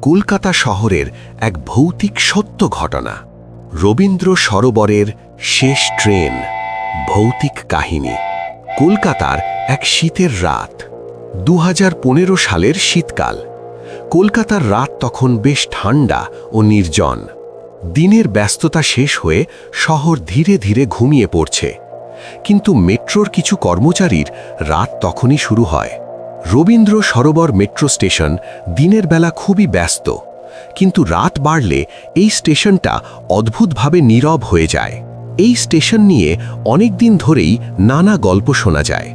কলকাতা শহরের এক ভৌতিক সত্য ঘটনা। রবীন্দ্র সরোবরের শেষ ট্রেন। ভৌতিক কাহিনী। কলকাতার এক শীতের রাত। 2015 সালের শীতকাল। কলকাতার রাত তখন বেশ ঠান্ডা ও নির্জন। দিনের ব্যস্ততা শেষ হয়ে শহর ধীরে ধীরে ঘুমিয়ে পড়ছে, কিন্তু মেট্রোর কিছু কর্মচারীর রাত তখনই শুরু হয়। রবীন্দ্র সরোবর মেট্রো স্টেশন দিনের বেলা খুবই ব্যস্ত, কিন্তু রাত বাড়লে এই স্টেশনটা অদ্ভুতভাবে নীরব হয়ে যায়। এই স্টেশন নিয়ে অনেক দিন ধরেই নানা গল্প শোনা যায়।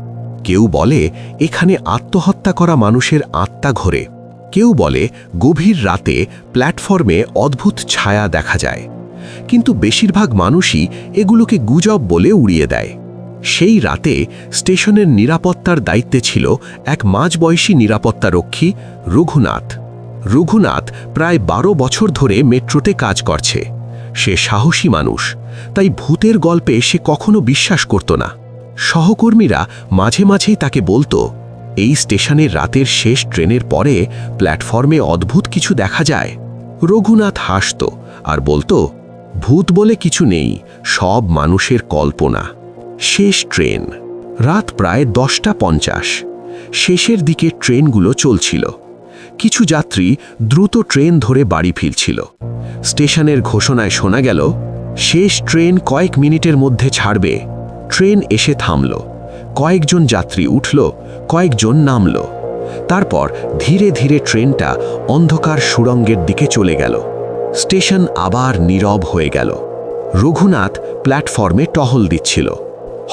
কেউ বলে এখানে আত্মহত্যা করা মানুষের আত্মা ঘোরে, কেউ বলে গভীর রাতে প্ল্যাটফর্মে অদ্ভুত ছায়া দেখা যায়, কিন্তু বেশিরভাগ মানুষই এগুলোকে গুজব বলে উড়িয়ে দেয়। সেই রাতে স্টেশনের নিরাপত্তার দায়িত্বে ছিল এক মাঝবয়সী নিরাপত্তারক্ষী রঘুনাথ। রঘুনাথ প্রায় 12 বছর ধরে মেট্রোতে কাজ করছে। সে সাহসী মানুষ, তাই ভূতের গল্পে সে কখনো বিশ্বাস করত না। সহকর্মীরা মাঝে মাঝেই তাকে বলতো, এই স্টেশনের রাতের শেষ ট্রেনের পরে প্ল্যাটফর্মে অদ্ভুত কিছু দেখা যায়। রঘুনাথ হাসত আর বলতো, ভূত বলে কিছু নেই, সব মানুষের কল্পনা। শেষ ট্রেন। রাত প্রায় 10:50। শেষের দিকে ট্রেনগুলো চলছিল। কিছু যাত্রী দ্রুত ট্রেন ধরে বাড়ি ফিরছিল। স্টেশনের ঘোষণায় শোনা গেল, শেষ ট্রেন কয়েক মিনিটের মধ্যে ছাড়বে। ট্রেন এসে থামল। কয়েকজন যাত্রী উঠল, কয়েকজন নামল। তারপর ধীরে ধীরে ট্রেনটা অন্ধকার সুড়ঙ্গের দিকে চলে গেল। স্টেশন আবার নীরব হয়ে গেল। রঘুনাথ প্ল্যাটফর্মে টহল দিচ্ছিল।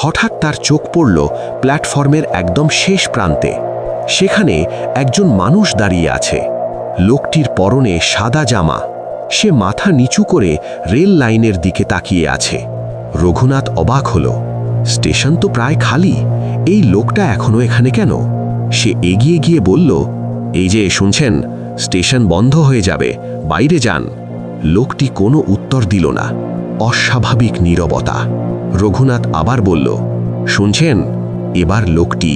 হঠাৎ তার চোখ পড়ল প্ল্যাটফর্মের একদম শেষ প্রান্তে। সেখানে একজন মানুষ দাঁড়িয়ে আছে। লোকটির পরনে সাদা জামা। সে মাথা নিচু করে রেল লাইনের দিকে তাকিয়ে আছে। রঘুনাথ অবাক হল। স্টেশন তো প্রায় খালি, এই লোকটা এখনো এখানে কেন? সে এগিয়ে গিয়ে বলল, এই যে শুনছেন, স্টেশন বন্ধ হয়ে যাবে, বাইরে যান। লোকটি কোনো উত্তর দিল না। অস্বাভাবিক নীরবতা। রঘুনাথ আবার বলল, শুনছেন? এবার লোকটি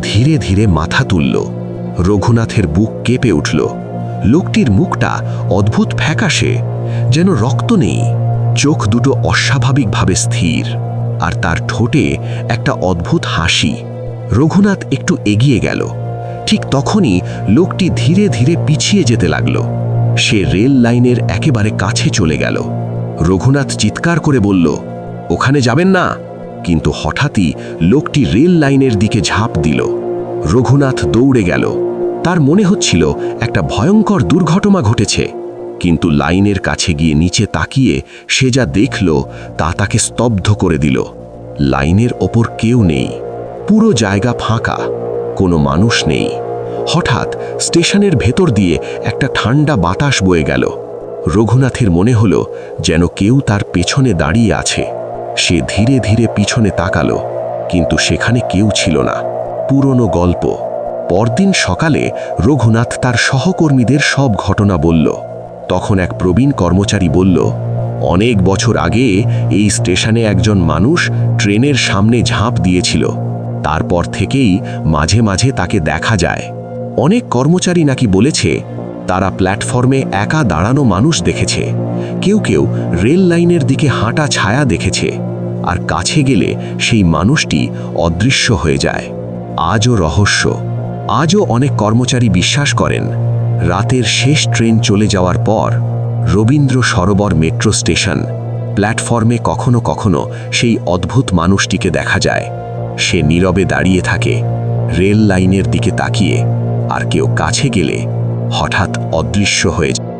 ধীরে ধীরে মাথা তুলল। রঘুনাথের বুক কেঁপে উঠল। লোকটির মুখটা অদ্ভুত ফ্যাকাশে, যেন রক্ত নেই। চোখ দুটো অস্বাভাবিকভাবে স্থির, আর তার ঠোঁটে একটা অদ্ভুত হাসি। রঘুনাথ একটু এগিয়ে গেল। ঠিক তখনই লোকটি ধীরে ধীরে পিছিয়ে যেতে লাগল। সে রেল লাইনের একেবারে কাছে চলে গেল। রঘুনাথ চিৎকার করে বলল, ওখানে যাবেন না। কিন্তু হঠাৎই লোকটি রেল লাইনের দিকে ঝাঁপ দিল। রঘুনাথ দৌড়ে গেল। তার মনে হচ্ছিল একটা ভয়ঙ্কর দুর্ঘটনা ঘটেছে, কিন্তু লাইনের কাছে গিয়ে নিচে তাকিয়ে সে যা দেখল তা তাকে স্তব্ধ করে দিল। লাইনের ওপর কেউ নেই, পুরো জায়গা ফাঁকা, কোনো মানুষ নেই। হঠাৎ স্টেশনের ভেতর দিয়ে একটা ঠান্ডা বাতাস বয়ে গেল। রঘুনাথের মনে হলো যেন কেউ তার পেছনে দাঁড়িয়ে আছে। সে ধীরে ধীরে পিছনে তাকালো, কিন্তু সেখানে কেউ ছিল না। পুরনো গল্প। পরদিন সকালে রঘুনাথ তার সহকর্মীদের সব ঘটনা বলল। তখন এক প্রবীণ কর্মচারী বলল, অনেক বছর আগে এই স্টেশনে একজন মানুষ ট্রেনের সামনে ঝাঁপ দিয়েছিল। তারপর থেকেই মাঝে মাঝে তাকে দেখা যায়। অনেক কর্মচারী নাকি বলেছে তারা প্ল্যাটফর্মে একা দাঁড়ানো মানুষ দেখেছে। কেউ কেউ রেল লাইনের দিকে হাঁটা ছায়া দেখেছে, আর কাছে গেলে সেই মানুষটি অদৃশ্য হয়ে যায়। আজও রহস্য। আজও অনেক কর্মচারী বিশ্বাস করেন, রাতের শেষ ট্রেন চলে যাওয়ার পর রবীন্দ্র সরোবর মেট্রো স্টেশন প্ল্যাটফর্মে কখনো কখনো সেই অদ্ভুত মানুষটিকে দেখা যায়। সে নীরবে দাঁড়িয়ে থাকে, রেল লাইনের দিকে তাকিয়ে, আর কেউ কাছে গেলে হঠাৎ অদৃশ্য হয়ে যায়।